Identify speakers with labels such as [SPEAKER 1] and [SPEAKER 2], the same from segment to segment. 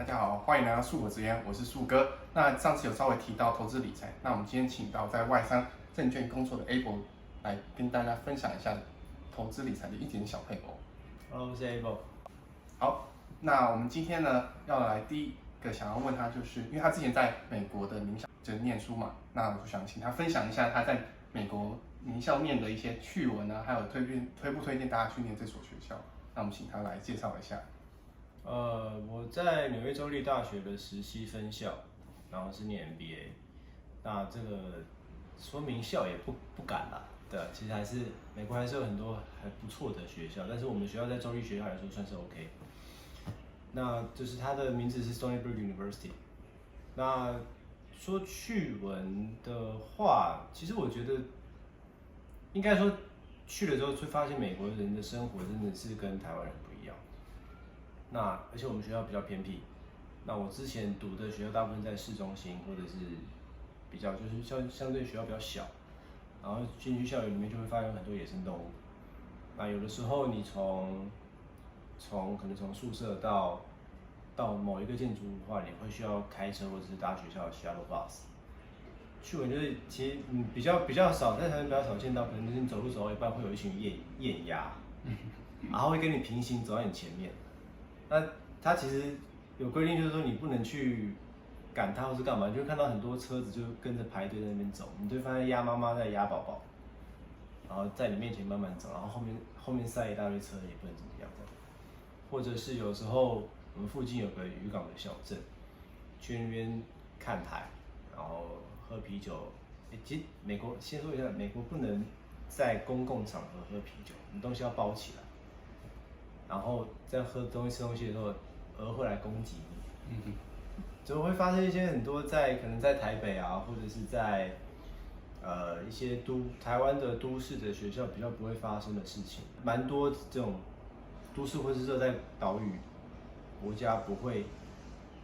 [SPEAKER 1] 家好，欢迎来到树果之言，我是树哥。那上次有稍微提到投资理财，那我们今天请到在外商证券工作的 Abel 来跟大家分享一下投资理财的一点小配合。
[SPEAKER 2] Hello，我是 Abel。
[SPEAKER 1] 好，那我们今天呢要来第一个想要问他，就是因为他之前在美国的名校就是念书嘛，那我就想请他分享一下他在美国名校念的一些趣闻啊，还有推不推荐大家去念这所学校？那我们请他来介绍一下。
[SPEAKER 2] 我在纽约州立大学的实习分校，然后是念 MBA。那这个说名校也不敢啦，对，其实美国还是有很多还不错的学校，但是我们学校在州立学校来说算是 OK。那就是它的名字是 Stony Brook University。那说趣闻的话，其实我觉得应该说去了之后会发现美国人的生活真的是跟台湾人不一样。那而且我们学校比较偏僻，那我之前读的学校大部分在市中心，或者是比较就是相对学校比较小，然后进去校园里面就会发现很多野生动物。那有的时候你可能从宿舍到某一个建筑物的话，你会需要开车或者是搭学校的 shuttle bus。去我觉得其实比较少，在台湾比较少见到，可能就是你走路走到一半会有一群雁鸭，然后会跟你平行走在你前面。那它其实有规定，就是说你不能去赶它或是干嘛，你就会看到很多车子就跟着排队在那边走，你就会发现鸭妈妈在压宝宝，然后在你面前慢慢走，然后后面塞一大堆车也不能怎么样的。或者是有时候我们附近有个渔港的小镇，去那边看海，然后喝啤酒。其实美国先说一下，美国不能在公共场合喝啤酒，你东西要包起来。然后在吃东西的时候，鹅会来攻击你，就会发生一些很多可能在台北啊，或者是在一些台湾的都市的学校比较不会发生的事情，蛮多这种都市或是热带岛屿国家不会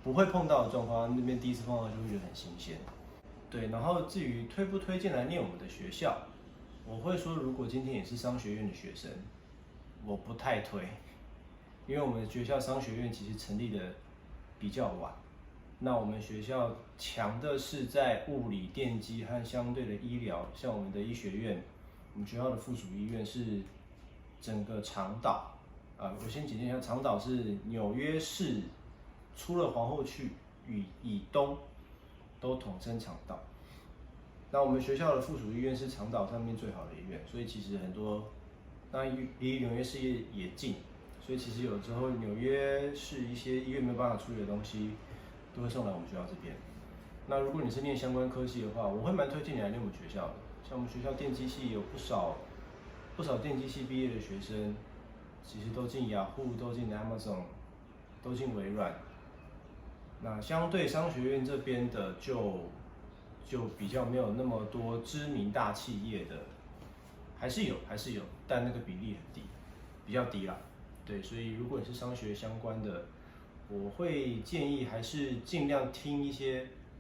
[SPEAKER 2] 碰到的状况，那边第一次碰到就会觉得很新鲜。对，然后至于推不推荐来念我们的学校，我会说，如果今天也是商学院的学生，我不太推。因为我们学校商学院其实成立的比较晚，那我们学校强的是在物理、电机和相对的医疗，像我们的医学院，我们学校的附属医院是整个长岛，我先简介一下，长岛是纽约市，除了皇后区以东都统称长岛。那我们学校的附属医院是长岛上面最好的医院，所以其实很多，那离纽约市也近。所以其实有时候纽约市一些医院没有办法处理的东西，都会送来我们学校这边。那如果你是念相关科系的话，我会蛮推荐你来念我们学校的。像我们学校电机系有不少电机系毕业的学生，其实都进雅虎、都进 Amazon、都进微软。那相对商学院这边的就比较没有那么多知名大企业的，还是有，但那个比例很低，比较低啦。对，所以如果你是商学相关的，我会建议还是尽量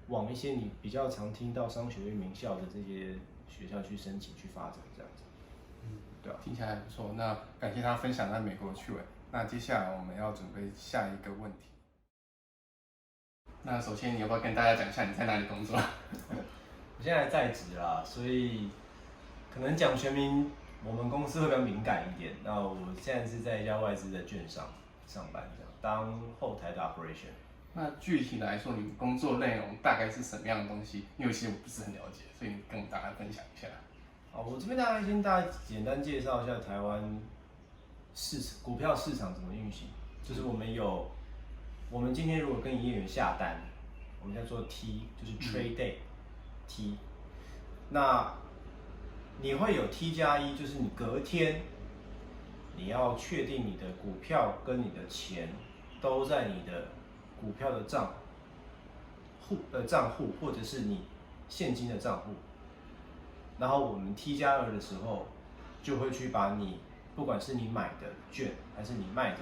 [SPEAKER 2] 往一些你比较常听到商学院名校的这些学校去申请去发展这样子。对啊，
[SPEAKER 1] 听起来还不错。那感谢他分享在美国的趣闻。那接下来我们要准备下一个问题。那首先你要不要跟大家讲一下你在哪里工作？
[SPEAKER 2] 我现在在职啦，所以可能讲全名，我们公司会比较敏感一点。那我现在是在一家外资的券商上班，这样当后台的 operation。
[SPEAKER 1] 那具体来说，你工作内容大概是什么样的东西？因为其实我不是很了解，所以你跟大家分享一下。
[SPEAKER 2] 我这边大家简单介绍一下台湾股票市场怎么运行。就是我们今天如果跟营业员下单，我们叫做 T， 就是 trade day T。那你会有 T+1，就是你隔天你要确定你的股票跟你的钱都在你的股票的账户或者是你现金的账户。然后我们 T+2的时候，就会去把你不管是你买的券还是你卖的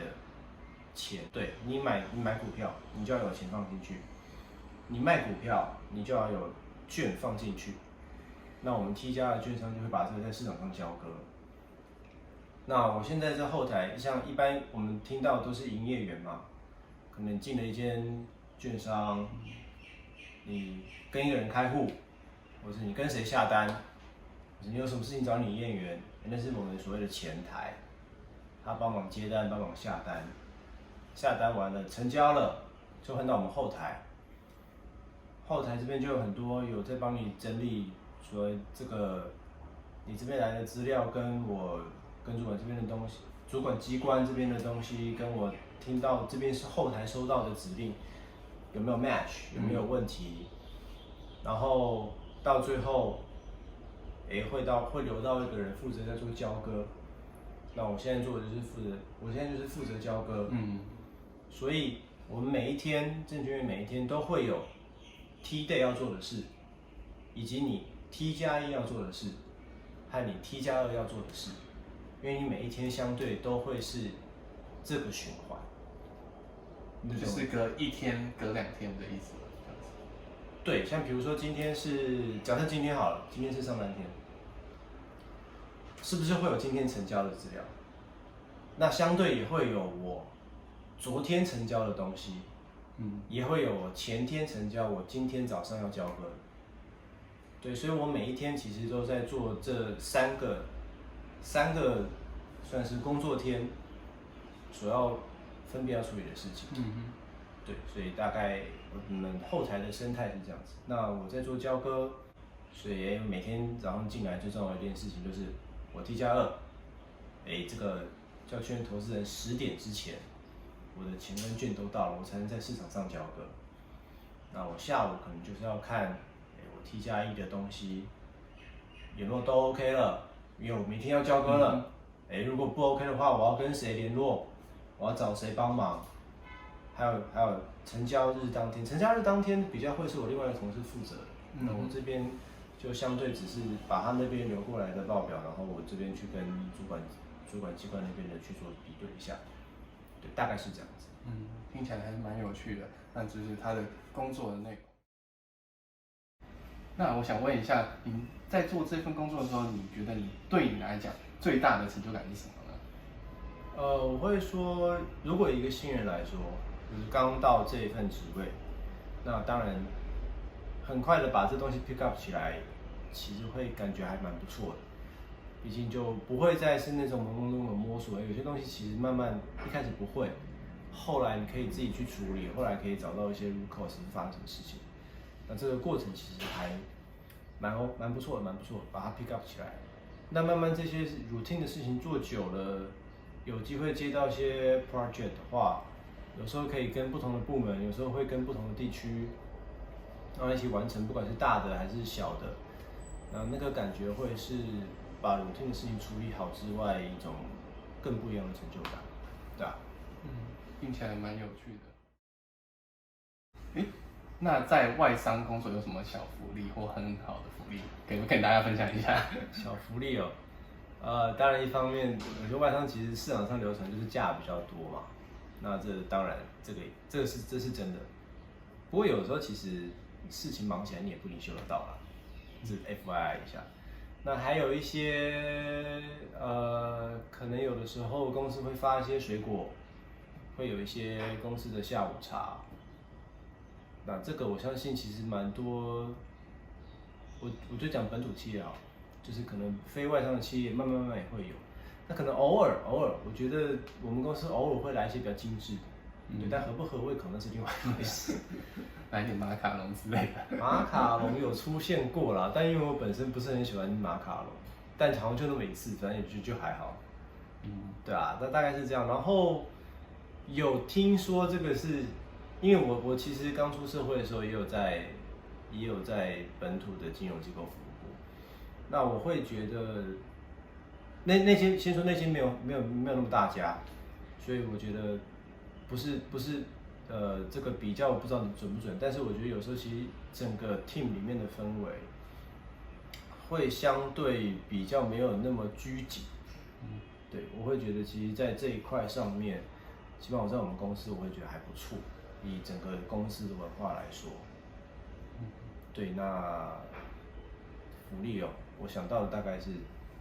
[SPEAKER 2] 钱，对，你买股票，你就要有钱放进去；你卖股票，你就要有券放进去。那我们 T+ 的券商就会把这个在市场上交割。那我现在在后台，像一般我们听到都是营业员嘛，可能进了一间券商，你跟一个人开户，或者是你跟谁下单，或者你有什么事情找你验源，那是我们所谓的前台，他帮忙接单，帮忙下单，下单完了成交了，就换到我们后台，后台这边就有很多有在帮你整理，说这个你这边来的资料跟我跟主管这边的东西，主管机关这边的东西跟我听到这边是后台收到的指令有没有 match， 有没有问题，然后到最后，会留到一个人负责在做交割。那我现在做的就是负责交割。所以我们每一天证券业每一天都会有 T day 要做的事，以及你 T+1 要做的事，和你 T+2 要做的事，因为你每一天相对都会是这个循环。
[SPEAKER 1] 就是隔1天、隔2天的意思。
[SPEAKER 2] 对，像比如说今天是，假设今天好了，今天是上半天，是不是会有今天成交的资料？那相对也会有我昨天成交的东西，也会有我前天成交，我今天早上要交割。对，所以我每一天其实都在做这三个算是工作天所要分别要处理的事情。对，所以大概我们后台的生态是这样子。那我在做交割，所以每天早上进来最重要的一件事情就是我 T+2，这个叫券投资人10点之前，我的钱跟券都到了，我才能在市场上交割。那我下午可能就是要看，我 T+1的东西有没有都 OK 了，因为我明天要交割了。如果不 OK 的话，我要跟谁联络，我要找谁帮忙。还有成交日当天比较会是我另外一个同事负责的，那我这边就相对只是把他那边留过来的报表，然后我这边去跟主管机关那边的去做比对一下，对，大概是这样子。
[SPEAKER 1] 听起来还是蛮有趣的，那就是他的工作的内容。那我想问一下，你在做这份工作的时候，你觉得对你来讲最大的成就感是什么呢？
[SPEAKER 2] 我会说，如果一个新人来说，就是刚到这一份职位，那当然很快的把这东西 pick up 起来，其实会感觉还蛮不错的。毕竟就不会再是那种懵懵懂懂摸索，有些东西其实慢慢一开始不会，后来你可以自己去处理，后来可以找到一些 root cause 是发生什么事情。那这个过程其实还蛮不错的，把它 pick up 起来。那慢慢这些 routine 的事情做久了，有机会接到一些 project 的话，有时候可以跟不同的部门，有时候会跟不同的地区，然后一起完成，不管是大的还是小的，那个感觉会是把 routine 的事情处理好之外，一种更不一样的成就感，对吧？
[SPEAKER 1] 听起来蛮有趣的。那在外商工作有什么小福利或很好的福利，可以跟大家分享一下？
[SPEAKER 2] 小福利哦，当然一方面，我觉得外商其实市场上流传就是假比较多嘛，那这当然这是真的。不过有时候其实事情忙起来你也不一定修得到啦，是 FYI 一下。那还有一些可能有的时候公司会发一些水果，会有一些公司的下午茶。那这个我相信其实蛮多，我就讲本土企业啊，就是可能非外商的企业慢慢也会有。那可能偶尔，我觉得我们公司偶尔会来一些比较精致的，对，但合不合胃口那是另外一回事。
[SPEAKER 1] 来点马卡龙之类的。
[SPEAKER 2] 马卡龙有出现过啦，但因为我本身不是很喜欢马卡龙，但好像就那么一次，反正也就还好。对啊，那大概是这样。然后有听说这个是，因为我其实刚出社会的时候也有在本土的金融机构服务过，那我会觉得那间先说那间没有那么大家，所以我觉得不是这个比较我不知道你准不准，但是我觉得有时候其实整个 team 里面的氛围会相对比较没有那么拘谨。对，我会觉得其实在这一块上面，起码我在我们公司我会觉得还不错，以整个公司的文化来说。对，那福利哦，我想到的大概是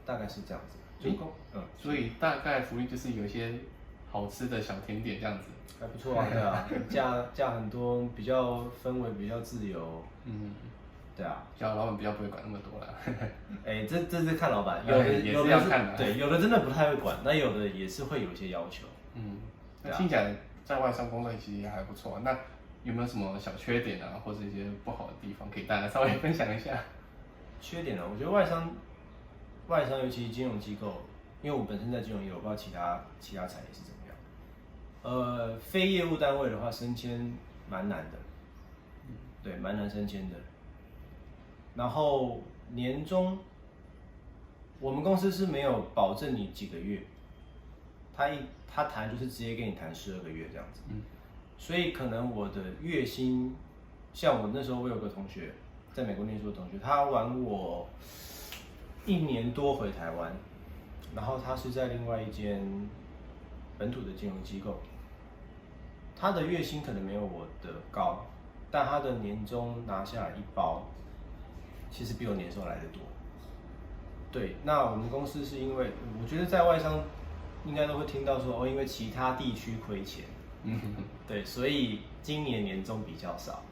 [SPEAKER 2] 这样子。
[SPEAKER 1] 所以大概福利就是有一些好吃的小甜点这样子。
[SPEAKER 2] 还不错啊，对啊，价很多，比较氛围比较自由，对啊，
[SPEAKER 1] 老板比较不会管那么多啦。
[SPEAKER 2] 哎，这是看老板，有的
[SPEAKER 1] 要看的，
[SPEAKER 2] 对，有的真的不太会管，那有的也是会有一些要求。
[SPEAKER 1] 那听起来在外商工作其实也还不错。那有没有什么小缺点啊，或者一些不好的地方，可以大家稍微分享一下？
[SPEAKER 2] 缺点呢，我觉得外商尤其金融机构，因为我本身在金融业，我不知道其他产业是怎么样。非业务单位的话，升迁蛮难的，对，蛮难升迁的。然后年终，我们公司是没有保证你几个月，他谈就是直接给你谈12个月这样子。所以可能我的月薪，像我那时候我有个同学在美国念书的同学，他晚我1年多回台湾，然后他是在另外一间本土的金融机构，他的月薪可能没有我的高，但他的年终拿下来一包，其实比我年收来的多。对，那我们公司是因为我觉得在外商应该都会听到说因为其他地区亏钱，对，所以今年年终比较少。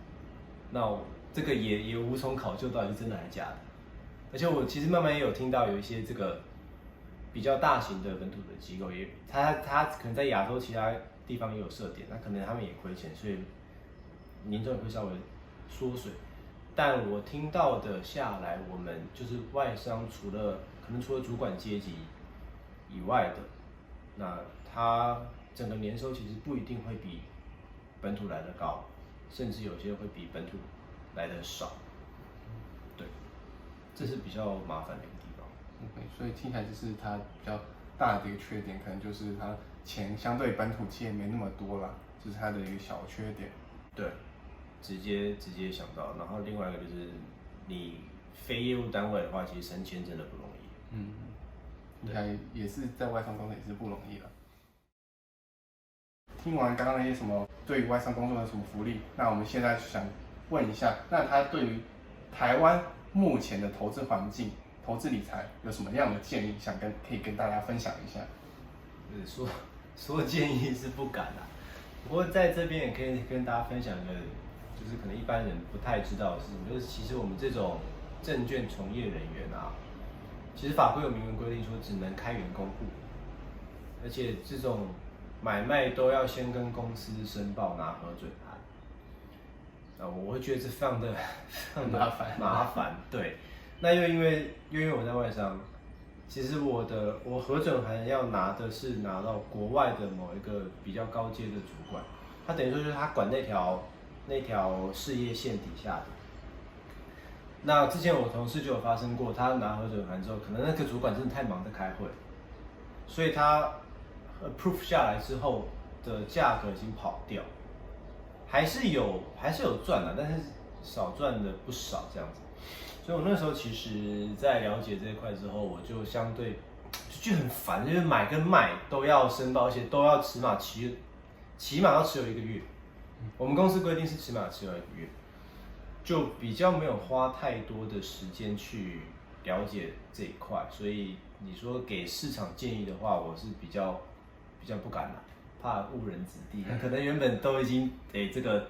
[SPEAKER 2] 那这个也无从考究到底是真的还是假的。而且我其实慢慢也有听到有一些这个比较大型的本土的机构他可能在亚洲其他地方也有设点，那可能他们也亏钱，所以年终也会稍微缩水。但我听到的下来，我们就是外商除了主管阶级以外的，那他整个年收其实不一定会比本土来的高，甚至有些会比本土来的少。对，这是比较麻烦的一个地方。
[SPEAKER 1] 所以听起来就是它比较大的一个缺点，可能就是它钱相对本土企业没那么多啦，这是它的一个小缺点。
[SPEAKER 2] 对，直接想到。然后另外一个就是你非业务单位的话，其实升迁真的不容易。
[SPEAKER 1] 应该也是在外商工作也是不容易了。听完刚刚那些什么对于外商工作的什么福利，那我们现在想问一下，那他对于台湾目前的投资环境、投资理财有什么样的建议，可以跟大家分享一下？
[SPEAKER 2] 说建议是不敢啦，不过在这边也可以跟大家分享一个，就是可能一般人不太知道的事情，就是其实我们这种证券从业人员啊，其实法规有明文规定说只能开员工户，而且这种买卖都要先跟公司申报拿核准函。我会觉得这非常的麻烦。对，那又因为我在外商，其实我核准函要拿到国外的某一个比较高阶的主管，他等于说就是他管那条事业线底下的。那之前我同事就有发生过，他拿核准函之后，可能那个主管真的太忙在开会，所以他approve 下来之后的价格已经跑掉，还是有赚的，但是少赚的不少这样子。所以我那时候其实，在了解这一块之后，我就相对就很烦，就是买跟卖都要申报，而且都要起码要持有1个月。我们公司规定是起码持有1个月，就比较没有花太多的时间去了解这一块。所以你说给市场建议的话，我是比较不敢啦，怕误人子弟。可能原本都已经这个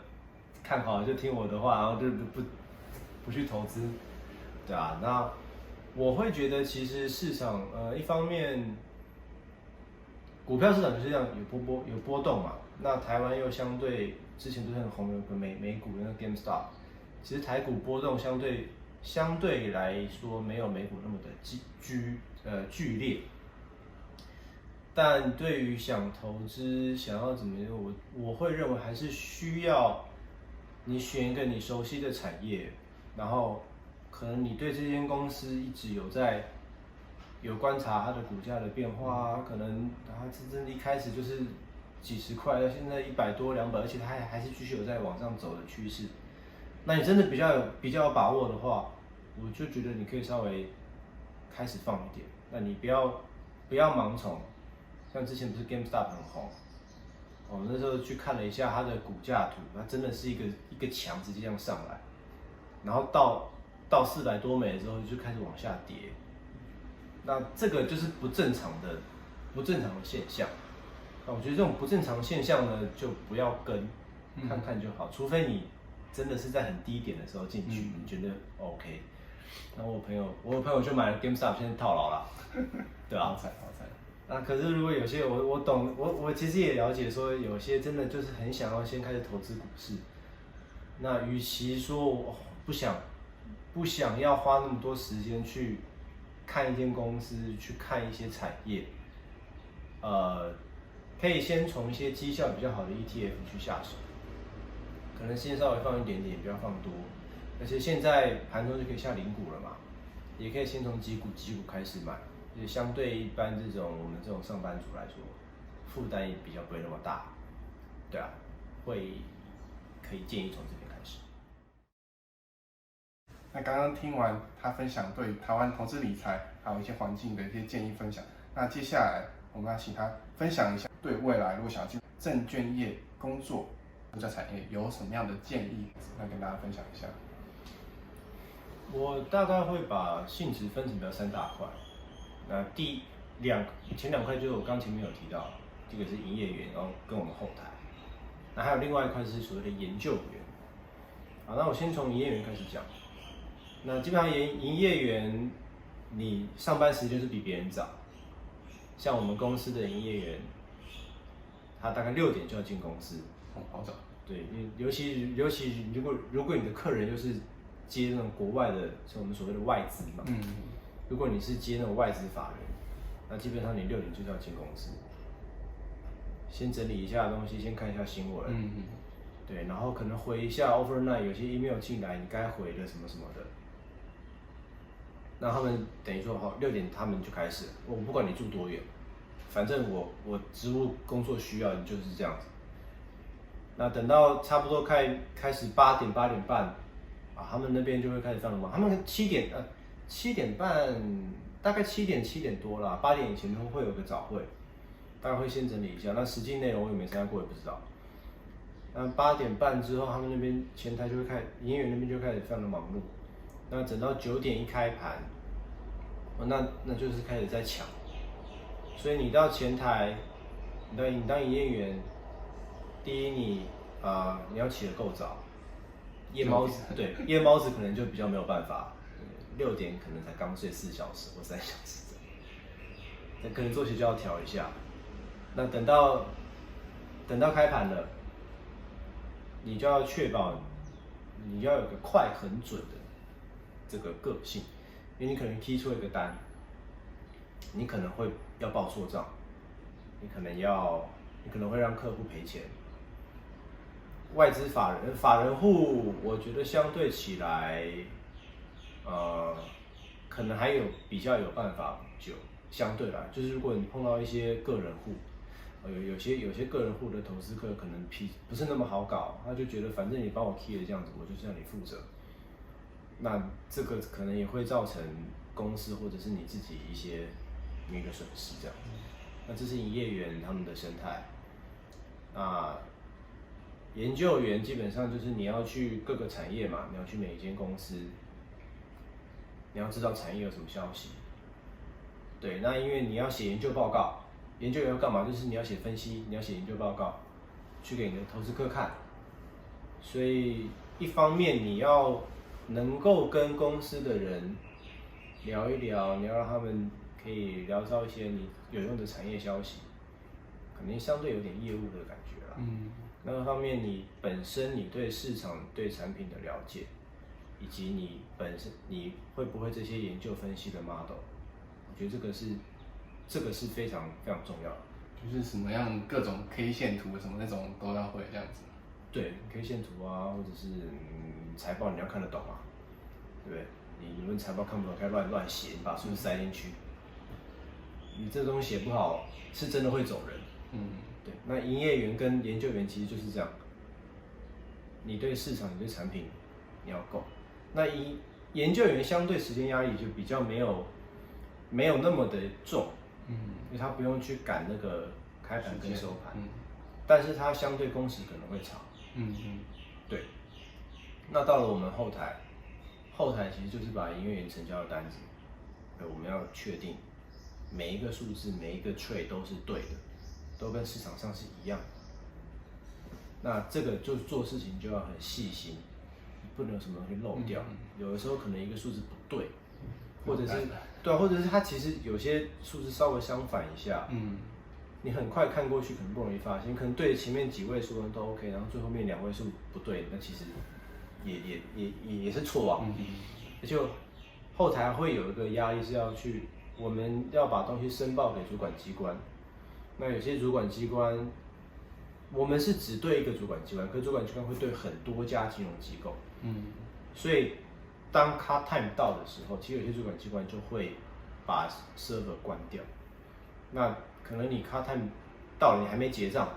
[SPEAKER 2] 看好了，就听我的话，然后就不去投资。对啊，那我会觉得其实市场一方面股票市场就是这样有波动嘛。那台湾又相对之前都是很红，有个美股的那个 GameStop， 其实台股波动相对来说没有美股那么的剧烈。但对于想投资想要怎么样，我会认为还是需要你选一个你熟悉的产业，然后可能你对这间公司一直有观察它的股价的变化啊，可能它真的一开始就是几十块，到现在100多200，而且它还是继续有在往上走的趋势。那你真的比较有把握的话，我就觉得你可以稍微开始放一点。那你不要盲从，像之前不是 GameStop 很红，那时候去看了一下它的股价图，它真的是一个墙直接这样上来，然后到400多美的时候就开始往下跌。那这个就是不正常的现象。那我觉得这种不正常现象呢，就不要跟，看看就好，除非你真的是在很低点的时候进去，你觉得 OK。那我有朋友就买了 GameStop， 现在套牢了，对啊，
[SPEAKER 1] 好惨。
[SPEAKER 2] 那可是如果有些我懂，我其实也了解说，有些真的就是很想要先开始投资股市。那与其说我不想要花那么多时间去看一间公司，去看一些产业，可以先从一些绩效比较好的 ETF 去下手，可能先稍微放一点点，不要放多。而且现在盘中就可以下零股了嘛，也可以先从几股开始买。也相对一般我们这种上班族来说，负担也比较不会那么大，对啊，可以建议从这边开始。
[SPEAKER 1] 那刚刚听完他分享对台湾投资理财还有一些环境的一些建议分享，那接下来我们要请他分享一下对未来如果想要进证券业工作、股价产业有什么样的建议，来跟大家分享一下。
[SPEAKER 2] 我大概会把性质分成比较3大块。那前2块就是我刚前面有提到，这个是营业员，然后跟我们后台。那还有另外一块是所谓的研究员。好，那我先从营业员开始讲。那基本上营业员，你上班时间是比别人早。像我们公司的营业员，他大概6点就要进公司。
[SPEAKER 1] 哦，好早。
[SPEAKER 2] 对，尤其如果你的客人又是接那种国外的，像我们所谓的外资嘛。如果你是接那种外资法人，那基本上你6点就是要进公司，先整理一下东西，先看一下新闻，对，然后可能回一下 overnight 有些 email 进来，你该回的什么什么的。那他们等于说好6点他们就开始，我不管你住多远，反正我职务工作需要，你就是这样子。那等到差不多开始8点半啊，他们那边就会开始放忙，他们7点半，大概7点多啦，8点以前会有个早会，大概会先整理一下。那实际内容我也没参加过，也不知道。那8点半之后，他们那边前台就会营业员那边就开始非常的忙碌。那等到9点一开盘，那就是开始在抢。所以你到前台，你当营业员，第一你要起得够早，夜猫子可能就比较没有办法。6点可能才刚睡4小时或3小时，那可能作息就要调一下。那等到开盘了，你就要确保你要有个快很准的这个个性，因为你可能踢出一个单，你可能会要报错账，你可能会让客户赔钱。外资法人户，我觉得相对起来。可能还比较有办法补救，相对来，就是如果你碰到一些个人户，有些个人户的投资客可能不是那么好搞，他就觉得反正你帮我 key 了这样子，我就是让你负责。那这个可能也会造成公司或者是你自己一些损失这样。那这是营业员他们的生态。那研究员基本上就是你要去各个产业嘛，你要去每一间公司。你要知道产业有什么消息，对，那因为你要写研究报告，研究员要干嘛？就是你要写分析，你要写研究报告，去给你的投资客看。所以一方面你要能够跟公司的人聊一聊，你要让他们可以聊到一些你有用的产业消息，肯定相对有点业务的感觉啦。那个方面你本身你对市场对产品的了解。以及你本身你会不会这些研究分析的 model， 我觉得这个是非常非常重要的。
[SPEAKER 1] 就是什么样各种 K 线图什么那种都要会这样子。
[SPEAKER 2] 对 K 线图啊，或者是财报你要看得懂啊，对不对？你们财报看不懂，该乱写，你把数字塞进去，你这东西写不好，是真的会走人。对。那营业员跟研究员其实就是这样，你对市场、你对产品你要够。那研究员相对时间压力就比较没有那么的重，因为他不用去赶那个开盘跟收盘，但是他相对工时可能会长，对。那到了我们后台其实就是把营业员成交的单子，我们要确定每一个数字每一个 trade 都是对的，都跟市场上是一样的。那这个就做事情就要很细心，不能有什么东西漏掉。有的时候可能一个数字不对，或者是对啊，或者是它其实有些数字稍微相反一下，你很快看过去可能不容易发现，可能对前面几位数都 OK， 然后最后面2位数不对，那其实也是错啊。而且后台会有一个压力是我们要把东西申报给主管机关。那有些主管机关，我们是只对一个主管机关，可是主管机关会对很多家金融机构。所以当 cut time 到的时候，其实有些主管机关就会把 server 关掉。那可能你 cut time 到了，你还没结账，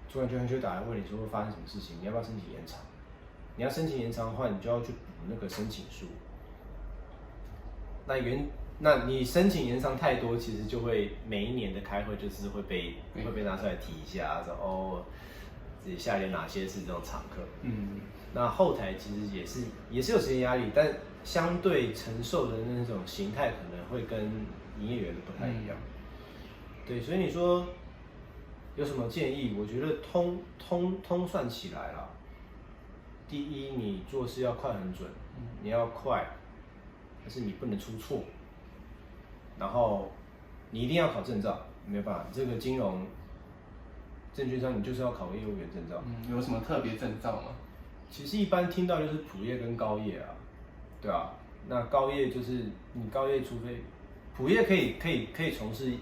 [SPEAKER 2] 主管机关就会打来问你说会发生什么事情，你要不要申请延长？你要申请延长的话，你就要去补那个申请书。那你申请延长太多，其实就会每一年的开会就是会被拿出来提一下，说哦，自己下列哪些是这种常客。那后台其实也是有时间压力，但相对承受的那种形态可能会跟营业员的不太一样。对，所以你说有什么建议？我觉得通算起来啦，第一，你做事要快很准，你要快，但是你不能出错。然后你一定要考证照，没有办法，这个金融证券商你就是要考业务员证照。
[SPEAKER 1] 有什么特别证照吗？
[SPEAKER 2] 其实一般听到就是普业跟高业啊，对啊。那高业就是你高业，除非普业可以从事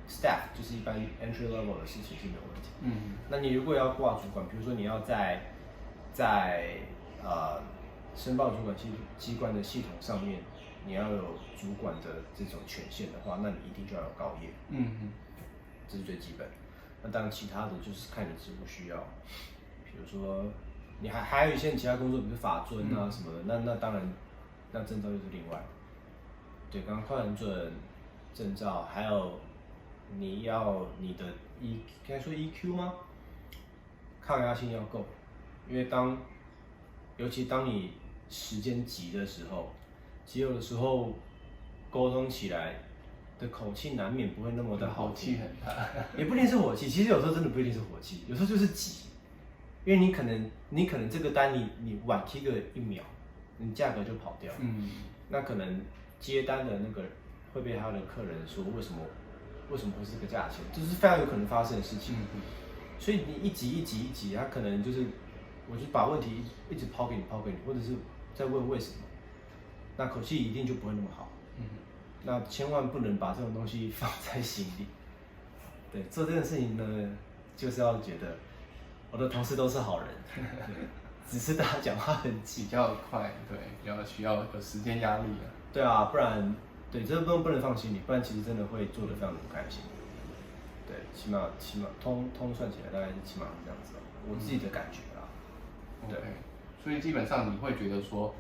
[SPEAKER 2] staff， 就是一般 entry level 的事情是没有问题。那你如果要挂主管，比如说你要在申报主管机关的系统上面，你要有主管的这种权限的话，那你一定就要有高业。这是最基本。那当然其他的就是看你职务需要，比如说你还有一些其他工作，比如法遵啊什么的，那当然那证照就是另外。对，刚刚快很准证照，还有你的应该说 EQ 吗？抗压性要够，因为尤其当你时间急的时候，其实有的时候沟通起来的口气难免不会那么的好听，
[SPEAKER 1] 火气很大，
[SPEAKER 2] 也不一定是火气，其实有时候真的不一定是火气，有时候就是急，因为你可能这个单你晚踢个1秒，你价格就跑掉，那可能接单的那个会被他的客人说为什么会是这个价钱，这是非常有可能发生的事情。所以你一急，他可能就是我就把问题一直抛给你，或者是在问为什么，那口气一定就不会那么好。那千万不能把这种东西放在心里。对，做这件事情呢，就是要觉得我的同事都是好人，只是大家讲话很急，
[SPEAKER 1] 比较快，对，比较需要有时间压力啊。
[SPEAKER 2] 对啊，不然对这不能放心里，不然其实真的会做得非常的不开心。对，起码通算起来大概是起码是这样子，我自己的感觉啦。
[SPEAKER 1] 对，所以基本上你会觉得说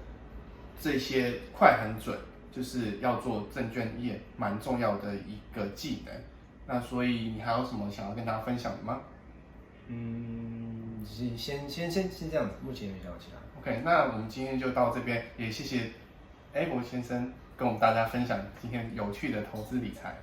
[SPEAKER 1] 这些快很准，就是要做证券业蛮重要的一个技能。那所以你还有什么想要跟大家分享的吗？
[SPEAKER 2] 先这样子，目前没想到其他。
[SPEAKER 1] OK， 那我们今天就到这边，也谢谢 Abel 先生跟我们大家分享今天有趣的投资理财。